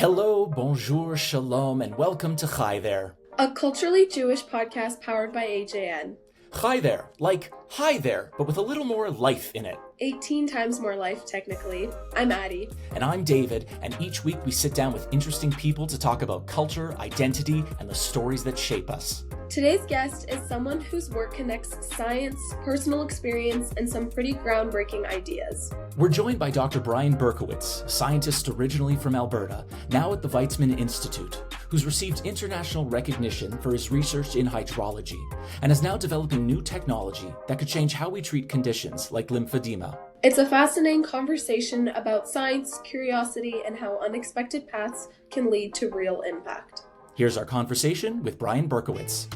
Hello, bonjour, shalom, and welcome to Hi There. A culturally Jewish podcast powered by AJN. Hi There, like hi there, but with a little more life in it. 18 times more life, technically. I'm Addie. And I'm David, and each week we sit down with interesting people to talk about culture, identity, and the stories that shape us. Today's guest is someone whose work connects science, personal experience, and some pretty groundbreaking ideas. We're joined by Dr. Brian Berkowitz, a scientist originally from Alberta, now at the Weizmann Institute, who's received international recognition for his research in hydrology, and is now developing new technology that could change how we treat conditions like lymphedema. It's a fascinating conversation about science, curiosity, and how unexpected paths can lead to real impact. Here's our conversation with Brian Berkowitz.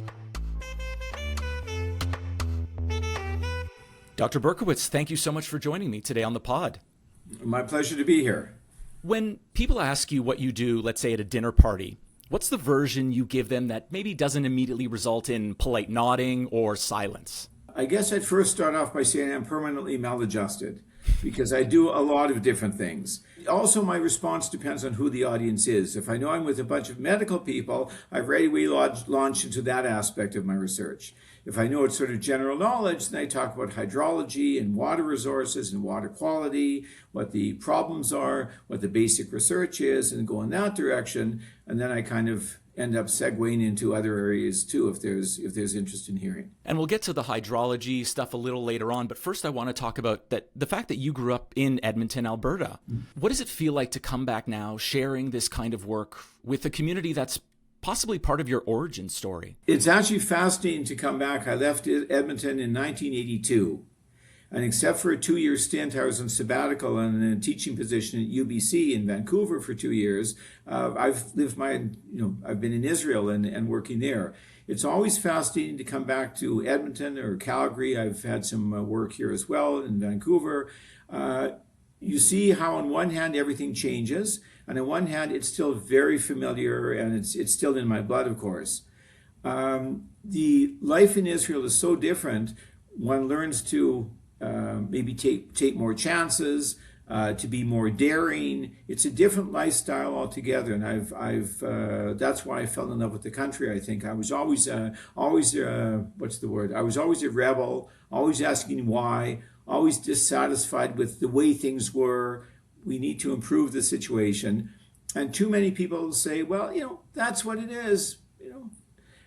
Dr. Berkowitz, thank you so much for joining me today on the pod. My pleasure to be here. When people ask you what you do, let's say at a dinner party, what's the version you give them that maybe doesn't immediately result in polite nodding or silence? I guess I'd first start off by saying I'm permanently maladjusted because I do a lot of different things. Also, my response depends on who the audience is. If I know I'm with a bunch of medical people, I right away launch into that aspect of my research. If I know it's sort of general knowledge, then I talk about hydrology and water resources and water quality, what the problems are, what the basic research is, and go in that direction. And then I kind of end up segueing into other areas too, if there's interest in hearing. And we'll get to the hydrology stuff a little later on, but first I want to talk about the fact that you grew up in Edmonton, Alberta. What does it feel like to come back now, sharing this kind of work with a community that's possibly part of your origin story? It's actually fascinating to come back. I left Edmonton in 1982. And except for a 2-year stint, I was on sabbatical and in a teaching position at UBC in Vancouver for 2 years. I've been in Israel and working there. It's always fascinating to come back to Edmonton or Calgary. I've had some work here as well in Vancouver. You see how on one hand everything changes, and on one hand it's still very familiar and it's still in my blood, of course. The life in Israel is so different. One learns to maybe take more chances, to be more daring. It's a different lifestyle altogether, and I've that's why I fell in love with the country. I think I was always what's the word? I was always a rebel, always asking why, always dissatisfied with the way things were. We need to improve the situation, and too many people say, well, that's what it is,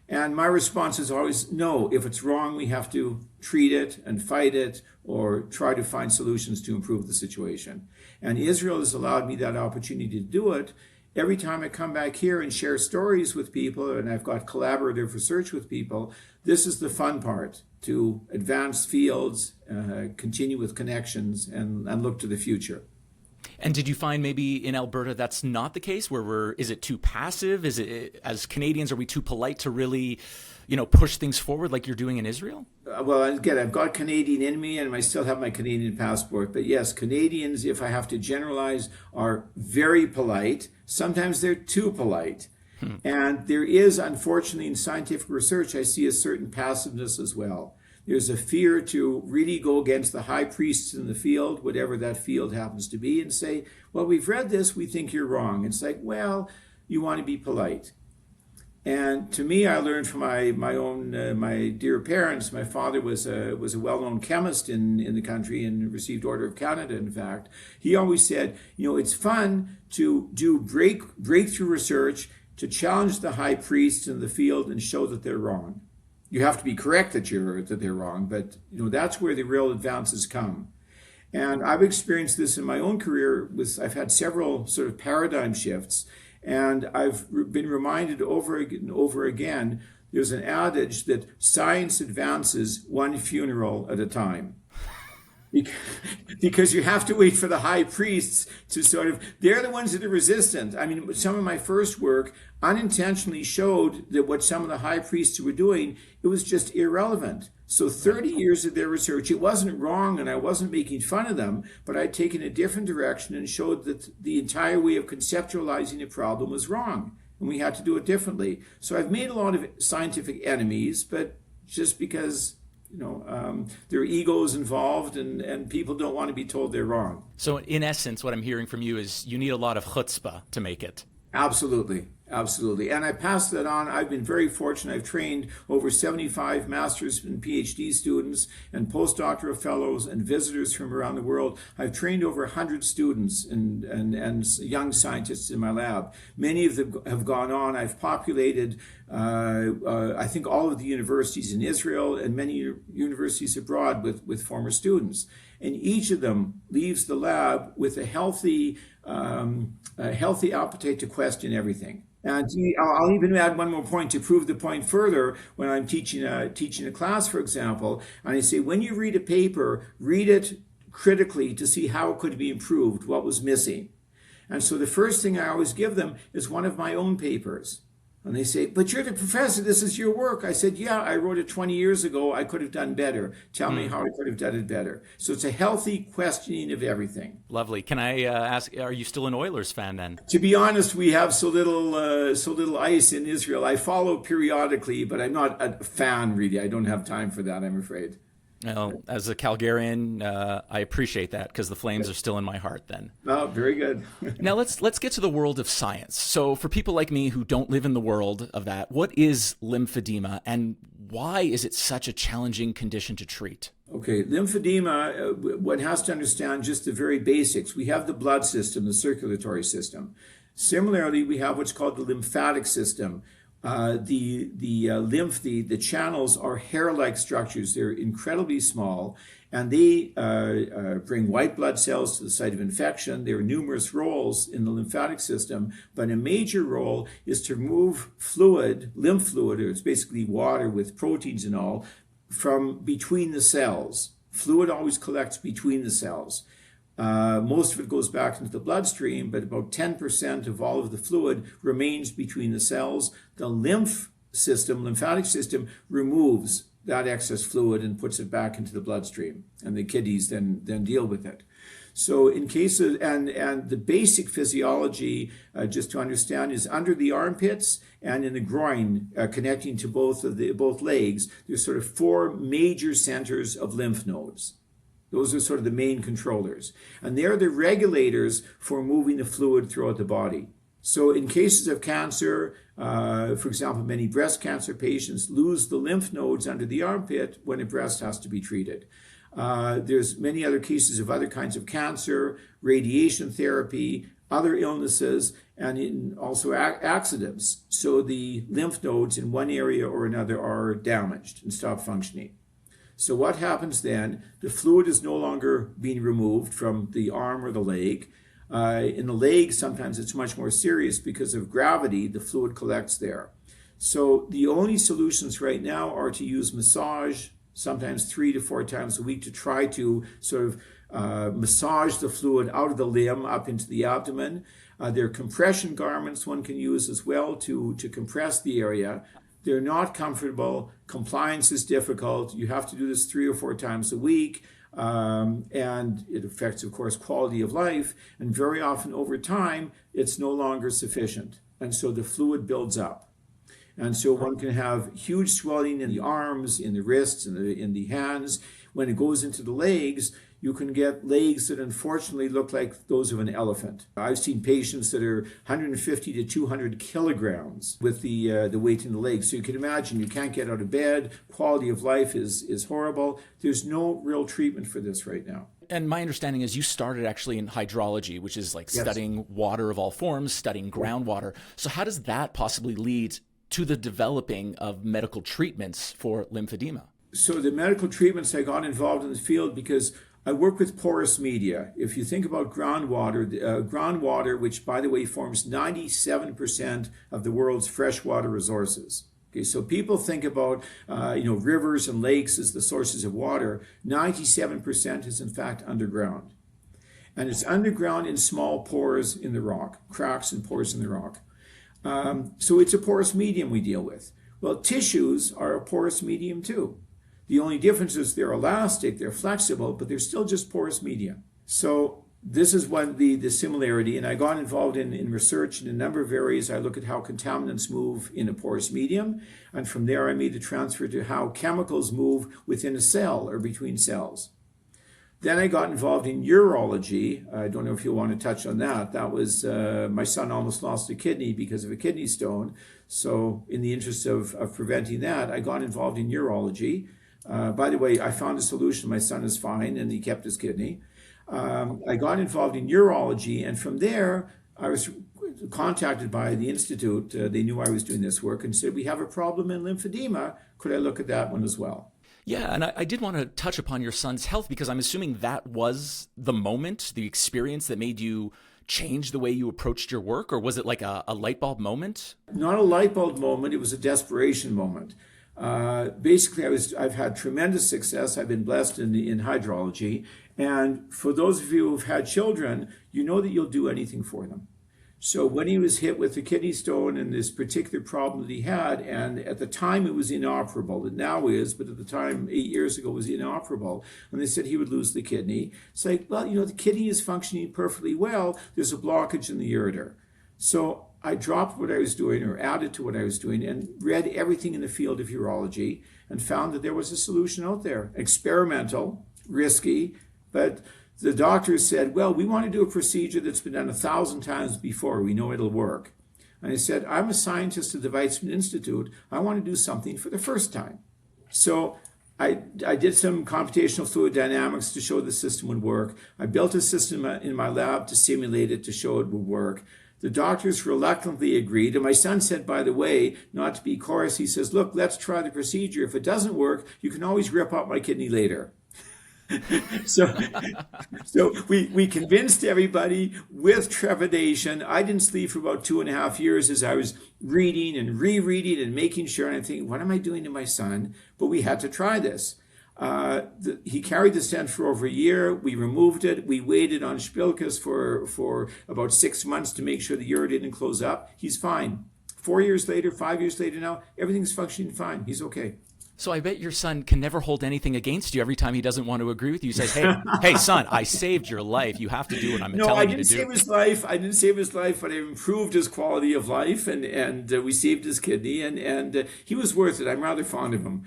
And my response is always, no, if it's wrong, we have to treat it and fight it or try to find solutions to improve the situation. And Israel has allowed me that opportunity to do it. Every time I come back here and share stories with people, and I've got collaborative research with people, this is the fun part, to advance fields, continue with connections, and look to the future. And did you find maybe in Alberta that's not the case? Is it too passive? Is it, as Canadians, are we too polite to really, push things forward like you're doing in Israel? Well, again, I've got Canadian in me and I still have my Canadian passport. But yes, Canadians, if I have to generalize, are very polite. Sometimes they're too polite. And there is, unfortunately, in scientific research, I see a certain passiveness as well. There's a fear to really go against the high priests in the field, whatever that field happens to be, and say, well, we've read this, we think you're wrong. It's like, well, you want to be polite. And to me, I learned from my dear parents. My father was a well-known chemist in the country and received Order of Canada, in fact. He always said, it's fun to do breakthrough research, to challenge the high priests in the field and show that they're wrong. You have to be correct that they're wrong, but that's where the real advances come. And I've experienced this in my own career. I've had several sort of paradigm shifts, and I've been reminded over and over again. There's an adage that science advances one funeral at a time. Because you have to wait for the high priests to they're the ones that are resistant. I mean, some of my first work unintentionally showed that what some of the high priests were doing, it was just irrelevant. So 30 years of their research, it wasn't wrong and I wasn't making fun of them, but I'd taken a different direction and showed that the entire way of conceptualizing a problem was wrong and we had to do it differently. So I've made a lot of scientific enemies, but just because there are egos involved and people don't want to be told they're wrong. So in essence, what I'm hearing from you is you need a lot of chutzpah to make it. Absolutely. Absolutely. And I pass that on. I've been very fortunate. I've trained over 75 master's and PhD students and postdoctoral fellows and visitors from around the world. I've trained over 100 students and young scientists in my lab. Many of them have gone on. I've populated, I think, all of the universities in Israel and many universities abroad with former students. And each of them leaves the lab with a healthy appetite to question everything. And I'll even add one more point to prove the point further. When I'm teaching a class, for example, and I say, when you read a paper, read it critically to see how it could be improved, what was missing. And so the first thing I always give them is one of my own papers. And they say, but you're the professor, this is your work. I said, yeah, I wrote it 20 years ago. I could have done better. Tell me how I could have done it better. So it's a healthy questioning of everything. Lovely. Can I ask, are you still an Oilers fan then? To be honest, we have so little ice in Israel. I follow periodically, but I'm not a fan really. I don't have time for that, I'm afraid. Well, as a Calgarian, I appreciate that because the Flames are still in my heart then. Oh, very good. Now let's get to the world of science. So for people like me who don't live in the world of that, what is lymphedema and why is it such a challenging condition to treat? Okay, lymphedema, one has to understand just the very basics. We have the blood system, the circulatory system. Similarly, we have what's called the lymphatic system. The channels are hair-like structures. They're incredibly small, and they bring white blood cells to the site of infection. There are numerous roles in the lymphatic system, but a major role is to remove fluid, lymph fluid, or it's basically water with proteins and all, from between the cells. Fluid always collects between the cells. Most of it goes back into the bloodstream, but about 10% of all of the fluid remains between the cells. The lymphatic system, removes that excess fluid and puts it back into the bloodstream, and the kidneys then deal with it. So in cases, and the basic physiology, just to understand, is under the armpits and in the groin, connecting to both legs, there's sort of 4 major centers of lymph nodes. Those are sort of the main controllers. And they're the regulators for moving the fluid throughout the body. So in cases of cancer, for example, many breast cancer patients lose the lymph nodes under the armpit when a breast has to be treated. There's many other cases of other kinds of cancer, radiation therapy, other illnesses, and also accidents. So the lymph nodes in one area or another are damaged and stop functioning. So what happens then? The fluid is no longer being removed from the arm or the leg. In the leg, sometimes it's much more serious because of gravity. The fluid collects there. So the only solutions right now are to use massage, sometimes 3 to 4 times a week, to try to sort of massage the fluid out of the limb up into the abdomen. There are compression garments one can use as well to compress the area. They're not comfortable. Compliance is difficult. You have to do this 3 or 4 times a week. And it affects, of course, quality of life. And very often over time, it's no longer sufficient. And so the fluid builds up. And so one can have huge swelling in the arms, in the wrists, in the hands. When it goes into the legs, you can get legs that unfortunately look like those of an elephant. I've seen patients that are 150 to 200 kilograms with the weight in the legs. So you can imagine you can't get out of bed. Quality of life is horrible. There's no real treatment for this right now. And my understanding is you started actually in hydrology, which is like Yes. studying water of all forms, studying groundwater. So how does that possibly lead to the developing of medical treatments for lymphedema? So the medical treatments, I got involved in the field because I work with porous media. If you think about groundwater, which by the way forms 97% of the world's freshwater resources. Okay, so people think about rivers and lakes as the sources of water. 97% is in fact underground, and it's underground in small pores in the rock, cracks and pores in the rock. So it's a porous medium we deal with. Well, tissues are a porous medium too. The only difference is they're elastic, they're flexible, but they're still just porous media. So this is the similarity, and I got involved in research in a number of areas. I look at how contaminants move in a porous medium, and from there I made the transfer to how chemicals move within a cell or between cells. Then I got involved in urology. I don't know if you want to touch on that. That was, my son almost lost a kidney because of a kidney stone. So in the interest of preventing that, I got involved in urology. By the way, I found a solution. My son is fine and he kept his kidney. I got involved in urology, and from there, I was contacted by the Institute. They knew I was doing this work and said, we have a problem in lymphedema. Could I look at that one as well? Yeah, and I did want to touch upon your son's health because I'm assuming that was the moment, the experience that made you change the way you approached your work, or was it like a light bulb moment? Not a light bulb moment, it was a desperation moment. Basically, I've had tremendous success. I've been blessed in hydrology. And for those of you who've had children, you know that you'll do anything for them. So when he was hit with the kidney stone and this particular problem that he had, and at the time it was inoperable, it now is, but at the time 8 years ago it was inoperable, and they said he would lose the kidney. It's like, well, the kidney is functioning perfectly well. There's a blockage in the ureter. So I dropped what I was doing or added to what I was doing and read everything in the field of urology and found that there was a solution out there. Experimental, risky, but the doctors said, well, we want to do a procedure that's been done 1,000 times before. We know it'll work. And I said, I'm a scientist at the Weizmann Institute. I want to do something for the first time. So I did some computational fluid dynamics to show the system would work. I built a system in my lab to simulate it to show it would work. The doctors reluctantly agreed. And my son said, by the way, not to be coarse, he says, look, let's try the procedure. If it doesn't work, you can always rip out my kidney later. So we convinced everybody with trepidation. I didn't sleep for about 2.5 years as I was reading and rereading and making sure. And I'm thinking, what am I doing to my son? But we had to try this. He carried the stent for over a year. We removed it. We waited on Spilkes for about 6 months to make sure the ureter didn't close up. He's fine. 4 years later, 5 years later now, everything's functioning fine. He's okay. So I bet your son can never hold anything against you every time he doesn't want to agree with you. He says, hey, son, I saved your life. You have to do what I'm telling you to do. No, I didn't save his life. I didn't save his life, but I improved his quality of life, and we saved his kidney, and he was worth it. I'm rather fond of him.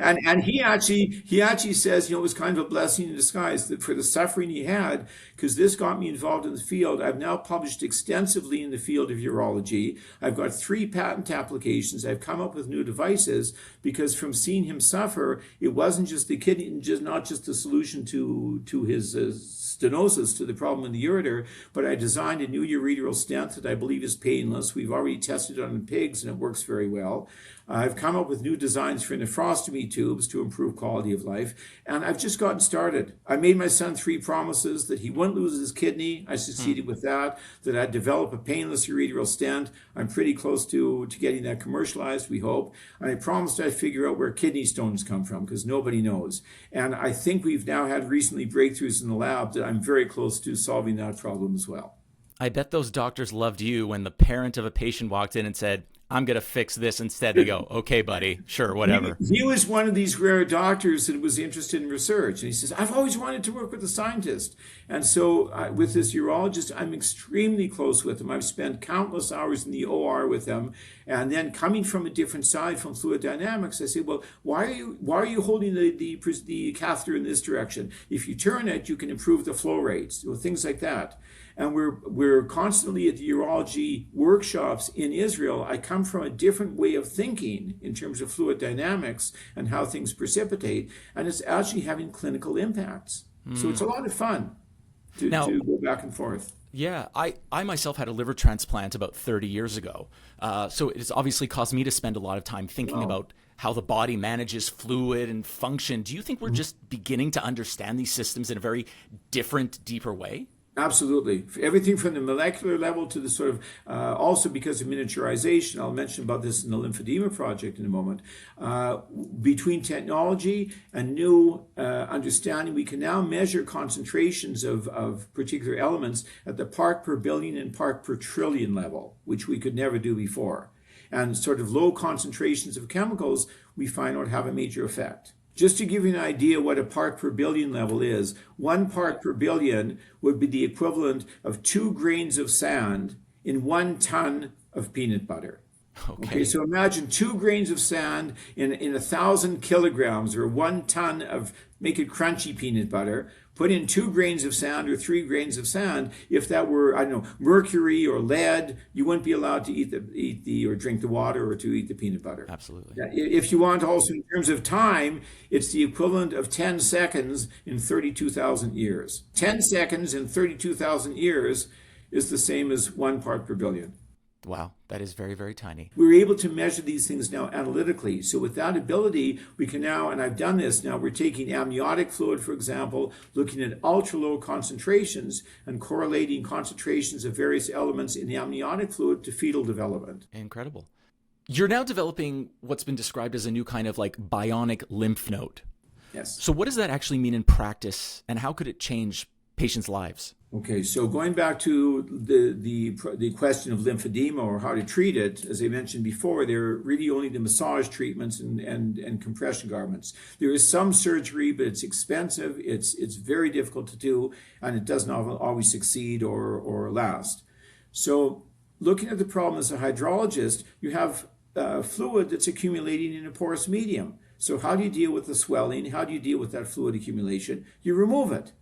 And he actually says, it was kind of a blessing in disguise that for the suffering he had, because this got me involved in the field. I've now published extensively in the field of urology. I've got 3 patent applications. I've come up with new devices because from seeing him suffer, it wasn't just the kidney, not just the solution to his stenosis, to the problem in the ureter, but I designed a new ureteral stent that I believe is painless. We've already tested it on pigs and it works very well. I've come up with new designs for nephrostomy tubes to improve quality of life, and I've just gotten started. I made my son 3 promises: that he wouldn't lose his kidney. I succeeded with that I'd develop a painless ureteral stent. I'm pretty close to getting that commercialized, we hope. And I promised I'd figure out where kidney stones come from, because nobody knows. And I think we've now had recently breakthroughs in the lab that I'm very close to solving that problem as well. I bet those doctors loved you when the parent of a patient walked in and said, I'm going to fix this instead. They go, okay, buddy, sure, whatever. He was one of these rare doctors that was interested in research. And he says, I've always wanted to work with a scientist. And so with this urologist, I'm extremely close with him. I've spent countless hours in the OR with him. And then coming from a different side, from fluid dynamics, I say, well, why are you holding the catheter in this direction? If you turn it, you can improve the flow rates, things like that. And we're constantly at the urology workshops in Israel. I come from a different way of thinking in terms of fluid dynamics and how things precipitate, and it's actually having clinical impacts. So it's a lot of fun to go back and forth. Yeah, I myself had a liver transplant about 30 years ago. So it's obviously caused me to spend a lot of time thinking about how the body manages fluid and function. Do you think we're just beginning to understand these systems in a very different, deeper way? Absolutely. Everything from the molecular level to the sort of, also because of miniaturization, I'll mention about this in the lymphedema project in a moment, between technology and new understanding, we can now measure concentrations of particular elements at the part per billion and part per trillion level, which we could never do before. And sort of low concentrations of chemicals we find out have a major effect. Just to give you an idea what a part per billion level is, 1 part per billion would be the equivalent of 2 grains of sand in 1 ton of peanut butter. Okay, so imagine 2 grains of sand in 1,000 kilograms or 1 ton of make it crunchy peanut butter. Put in 2 grains of sand or 3 grains of sand. If that were, I don't know, mercury or lead, you wouldn't be allowed to eat the or drink the water or to eat the peanut butter. Absolutely. If you want also in terms of time, it's the equivalent of 10 seconds in 32,000 years. 10 seconds in 32,000 years is the same as 1 part per billion. Wow, that is very, very tiny. We're able to measure these things now analytically. So with that ability, we can now, and I've done this now, we're taking amniotic fluid, for example, looking at ultra low concentrations and correlating concentrations of various elements in the amniotic fluid to fetal development. Incredible. You're now developing what's been described as a new kind of like bionic lymph node. Yes. So what does that actually mean in practice, and how could it change patients' lives? Okay, so going back to the question of lymphedema or how to treat it, as I mentioned before, there are really only the massage treatments and compression garments. There is some surgery, but it's expensive, it's very difficult to do, and it doesn't always succeed or last. So looking at the problem as a hydrologist, you have fluid that's accumulating in a porous medium. So how do you deal with the swelling? How do you deal with that fluid accumulation? You remove it.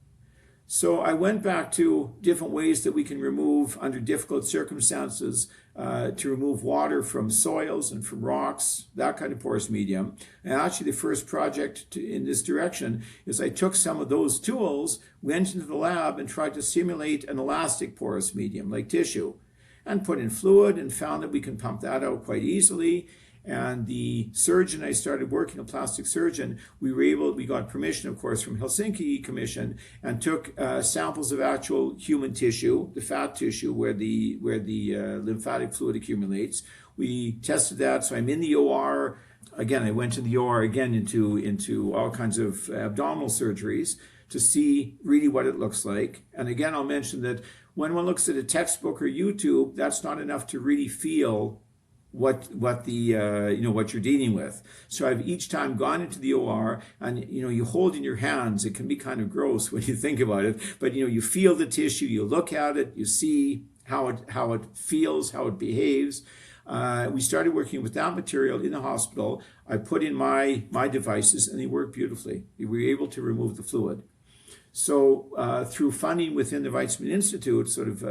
So I went back to different ways that we can remove, under difficult circumstances, to remove water from soils and from rocks, that kind of porous medium. And actually the first project in this direction is I took some of those tools, went into the lab and tried to simulate an elastic porous medium like tissue and put in fluid and found that we can pump that out quite easily. And the surgeon I started working, a plastic surgeon, we got permission, of course, from Helsinki Commission, and took samples of actual human tissue, the fat tissue where the lymphatic fluid accumulates. We tested that, so I'm in the OR. Again, I went to the OR again into all kinds of abdominal surgeries to see really what it looks like. And again, I'll mention that when one looks at a textbook or YouTube, that's not enough to really feel what you're dealing with. So I've each time gone into the OR and you hold in your hands. It can be kind of gross when you think about it, but you feel the tissue, you look at it, you see how it feels, how it behaves. We started working with that material in the hospital. I put in my devices and they worked beautifully. We were able to remove the fluid. So through funding within the Weizmann Institute,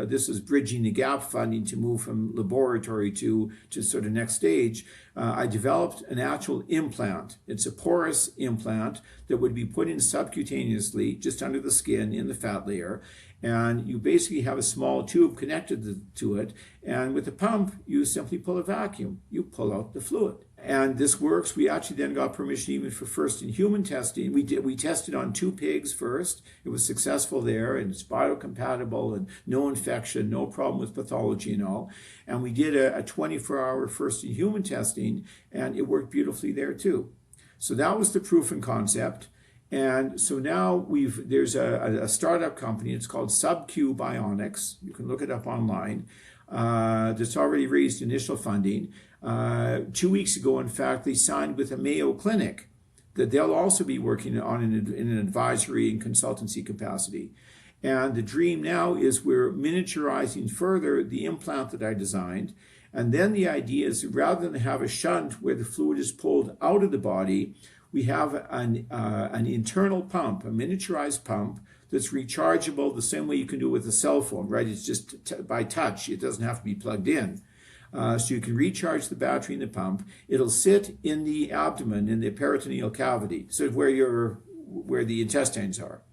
this is bridging the gap funding to move from laboratory to sort of next stage, I developed an actual implant. It's a porous implant that would be put in subcutaneously just under the skin in the fat layer. And you basically have a small tube connected to it. And with the pump, you simply pull a vacuum. You pull out the fluid. And this works. We actually then got permission even for first in human testing. We tested on 2 pigs first. It was successful there, and it's biocompatible and no infection, no problem with pathology and all. And we did a 24-hour first in human testing, and it worked beautifully there too. So that was the proof and concept. And so now there's a startup company. It's called SubQ Bionics. You can look it up online. That's already raised initial funding. 2 weeks ago, in fact, they signed with a Mayo Clinic that they'll also be working on in an advisory and consultancy capacity. And the dream now is we're miniaturizing further the implant that I designed. And then the idea is rather than have a shunt where the fluid is pulled out of the body, we have an internal pump, a miniaturized pump that's rechargeable the same way you can do with a cell phone, right? It's just by touch. It doesn't have to be plugged in. So you can recharge the battery in the pump. It'll sit in the abdomen, in the peritoneal cavity, so where the intestines are.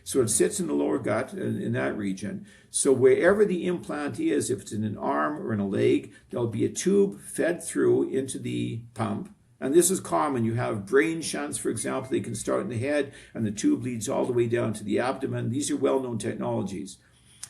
So it sits in the lower gut, in that region. So wherever the implant is, if it's in an arm or in a leg, there'll be a tube fed through into the pump. And this is common. You have brain shunts, for example. They can start in the head, and the tube leads all the way down to the abdomen. These are well-known technologies.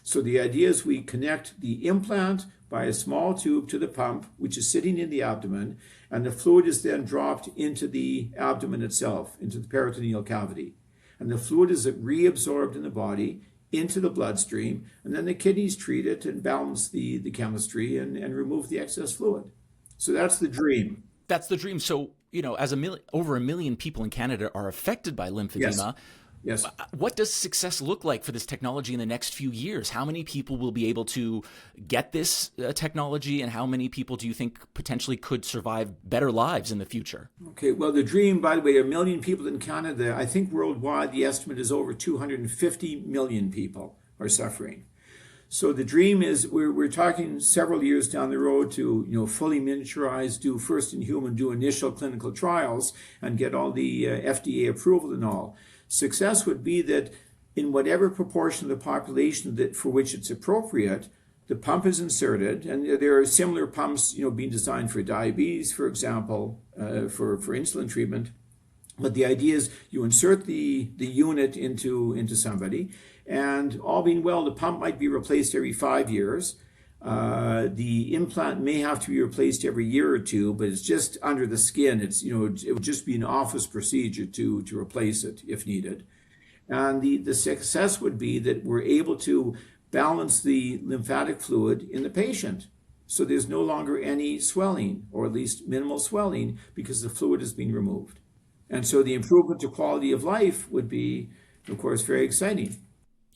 So the idea is we connect the implant by a small tube to the pump, which is sitting in the abdomen, and the fluid is then dropped into the abdomen itself, into the peritoneal cavity. And the fluid is reabsorbed in the body into the bloodstream, and then the kidneys treat it and balance the chemistry and remove the excess fluid. So that's the dream. That's the dream. So, as over 1 million people in Canada are affected by lymphedema, Yes. Yes. What does success look like for this technology in the next few years? How many people will be able to get this technology, and how many people do you think potentially could survive better lives in the future? Okay, well, the dream, by the way, 1 million people in Canada. I think worldwide the estimate is over 250 million people are suffering. So the dream is we're talking several years down the road to fully miniaturize, do first in human, do initial clinical trials, and get all the FDA approval and all. Success would be that in whatever proportion of the population that for which it's appropriate, the pump is inserted, and there are similar pumps being designed for diabetes, for example, for insulin treatment. But the idea is you insert the unit into somebody, and all being well, the pump might be replaced every 5 years. The implant may have to be replaced every year or two, but it's just under the skin. It would just be an office procedure to replace it if needed. And the success would be that we're able to balance the lymphatic fluid in the patient. So there's no longer any swelling, or at least minimal swelling, because the fluid is being removed. And so the improvement to quality of life would be, of course, very exciting.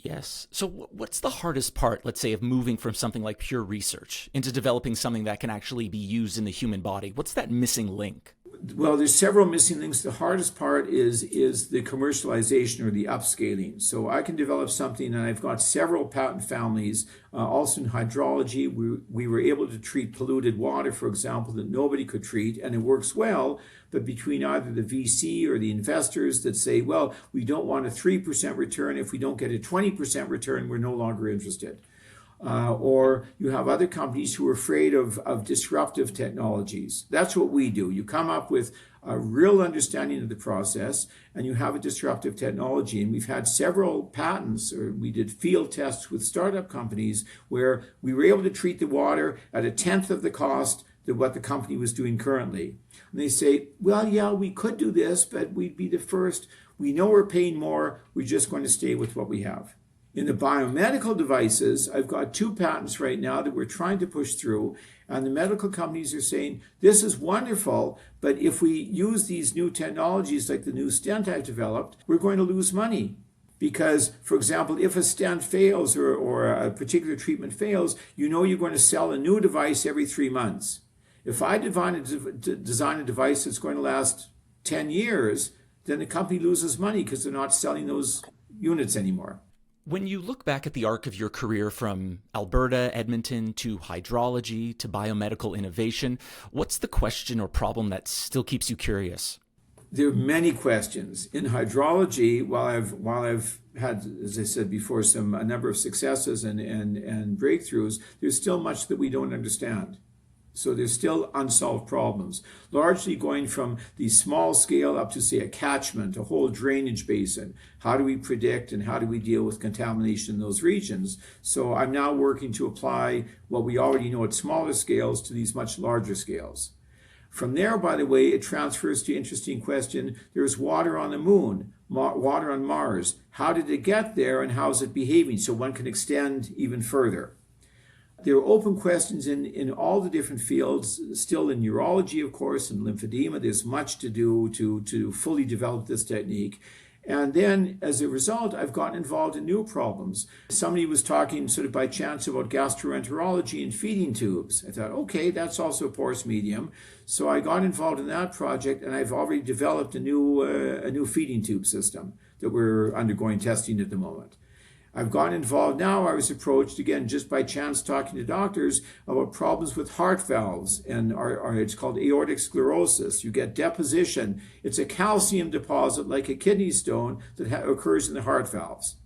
Yes. So what's the hardest part, let's say, of moving from something like pure research into developing something that can actually be used in the human body? What's that missing link? Well, there's several missing links. The hardest part is the commercialization or the upscaling. So I can develop something, and I've got several patent families. Also in hydrology, we were able to treat polluted water, for example, that nobody could treat, and it works well. But between either the VC or the investors that say, well, we don't want a 3% return. If we don't get a 20% return, we're no longer interested. Or you have other companies who are afraid of disruptive technologies. That's what we do. You come up with a real understanding of the process, and you have a disruptive technology. And we've had several patents, or we did field tests with startup companies where we were able to treat the water at 1/10 of the cost of what the company was doing currently. And they say, well, yeah, we could do this, but we'd be the first. We know we're paying more. We're just going to stay with what we have. In the biomedical devices, I've got 2 patents right now that we're trying to push through, and the medical companies are saying, this is wonderful, but if we use these new technologies like the new stent I've developed, we're going to lose money. Because, for example, if a stent fails or a particular treatment fails, you're going to sell a new device every 3 months. If I design a device that's going to last 10 years, then the company loses money because they're not selling those units anymore. When you look back at the arc of your career from Alberta, Edmonton, to hydrology, to biomedical innovation, what's the question or problem that still keeps you curious? There are many questions. In hydrology, while I've had, as I said before, a number of successes and breakthroughs, there's still much that we don't understand. So there's still unsolved problems, largely going from the small scale up to, say, a catchment, a whole drainage basin. How do we predict and how do we deal with contamination in those regions? So I'm now working to apply what we already know at smaller scales to these much larger scales. From there, by the way, it transfers to interesting question. There's water on the moon, water on Mars. How did it get there and how is it behaving? So one can extend even further. There are open questions in all the different fields, still in urology, of course, and lymphedema. There's much to do to fully develop this technique. And then, as a result, I've gotten involved in new problems. Somebody was talking sort of by chance about gastroenterology and feeding tubes. I thought, okay, that's also a porous medium. So I got involved in that project, and I've already developed a new feeding tube system that we're undergoing testing at the moment. I've gotten involved now. I was approached, again, just by chance talking to doctors about problems with heart valves, and it's called aortic sclerosis. You get deposition. It's a calcium deposit like a kidney stone that occurs in the heart valves.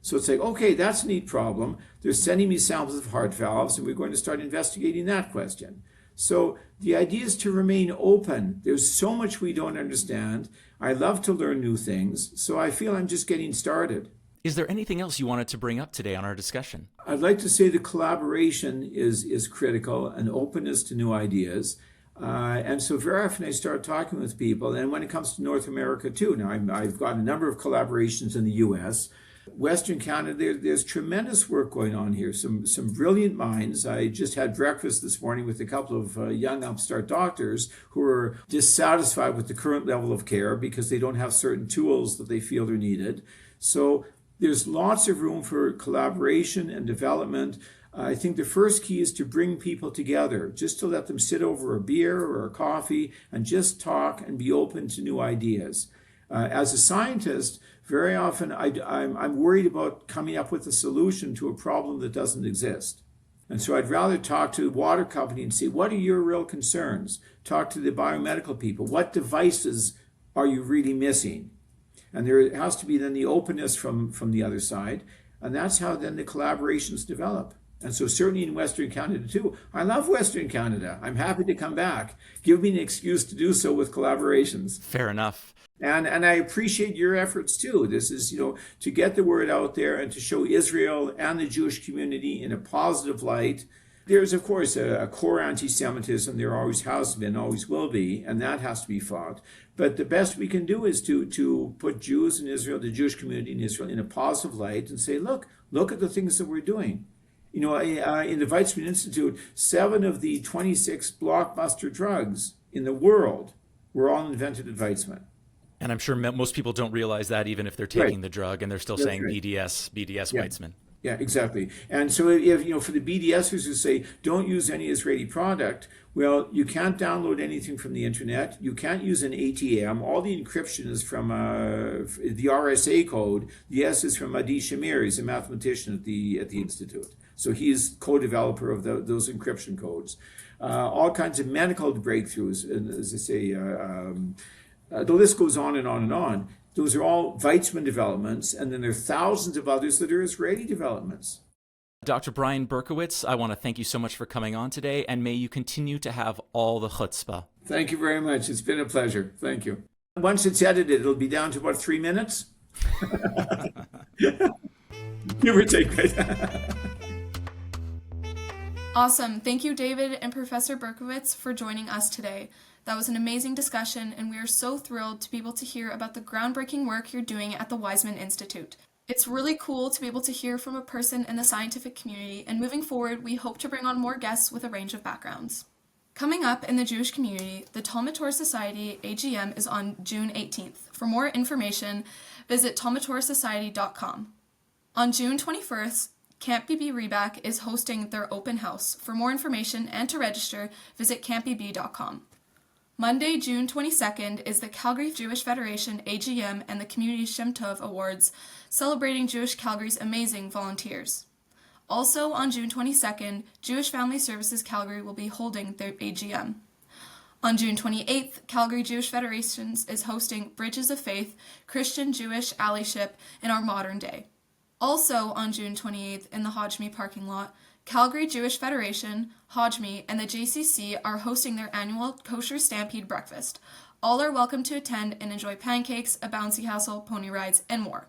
So it's like, okay, that's a neat problem. They're sending me samples of heart valves, and we're going to start investigating that question. So the idea is to remain open. There's so much we don't understand. I love to learn new things, so I feel I'm just getting started. Is there anything else you wanted to bring up today on our discussion? I'd like to say the collaboration is critical, and openness to new ideas. And so very often I start talking with people, and when it comes to North America too, now I've got a number of collaborations in the US, Western Canada, there's tremendous work going on here. Some brilliant minds. I just had breakfast this morning with a couple of young upstart doctors who are dissatisfied with the current level of care because they don't have certain tools that they feel are needed. So there's lots of room for collaboration and development. I think the first key is to bring people together, just to let them sit over a beer or a coffee and just talk and be open to new ideas. As a scientist, very often I'm worried about coming up with a solution to a problem that doesn't exist. And so I'd rather talk to the water company and say, what are your real concerns? Talk to the biomedical people. What devices are you really missing? And there has to be then the openness from the other side. And that's how then the collaborations develop. And so certainly in Western Canada too. I love Western Canada. I'm happy to come back. Give me an excuse to do so with collaborations. Fair enough. And I appreciate your efforts too. This is, to get the word out there and to show Israel and the Jewish community in a positive light. There's, of course, a core anti-Semitism. There always has been, always will be, and that has to be fought. But the best we can do is to put Jews in Israel, the Jewish community in Israel, in a positive light and say, look at the things that we're doing. In the Weizmann Institute, 7 of the 26 blockbuster drugs in the world were all invented at Weizmann. And I'm sure most people don't realize that, even if they're taking the drug and they're still saying right. BDS, yeah. Weizmann. Yeah, exactly. And so if for the BDSers who say, don't use any Israeli product, well, you can't download anything from the internet. You can't use an ATM. All the encryption is from the RSA code. The S is from Adi Shamir. He's a mathematician at the Institute. So he's co-developer of those encryption codes. All kinds of medical breakthroughs, and as I say, the list goes on and on and on. Those are all Weizmann developments, and then there are thousands of others that are Israeli developments. Dr. Brian Berkowitz, I want to thank you so much for coming on today, and may you continue to have all the chutzpah. Thank you very much. It's been a pleasure. Thank you. Once it's edited, it'll be down to about 3 minutes. Give or take, right? Awesome. Thank you, David and Professor Berkowitz, for joining us today. That was an amazing discussion, and we are so thrilled to be able to hear about the groundbreaking work you're doing at the Weizmann Institute. It's really cool to be able to hear from a person in the scientific community, and moving forward, we hope to bring on more guests with a range of backgrounds. Coming up in the Jewish community, the Talmud Torah Society AGM is on June 18th. For more information, visit talmudtorahsociety.com. On June 21st, Camp BB Reback is hosting their open house. For more information and to register, visit campbb.com. Monday, June 22nd is the Calgary Jewish Federation AGM and the Community Shem Tov Awards, celebrating Jewish Calgary's amazing volunteers. Also on June 22nd, Jewish Family Services Calgary will be holding their AGM. On June 28th, Calgary Jewish Federations is hosting Bridges of Faith, Christian Jewish allyship in our modern day. Also on June 28th in the Hodgme parking lot, Calgary Jewish Federation, Hodgme, and the JCC are hosting their annual Kosher Stampede Breakfast. All are welcome to attend and enjoy pancakes, a bouncy castle, pony rides, and more.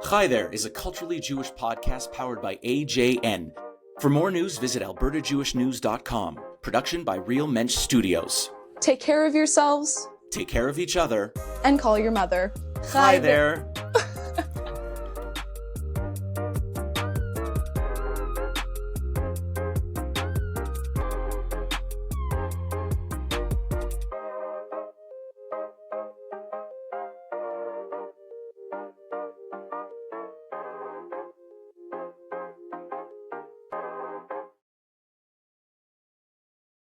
Hi There is a culturally Jewish podcast powered by AJN. For more news, visit albertajewishnews.com. Production by Real Mensch Studios. Take care of yourselves. Take care of each other. And call your mother. Hi there.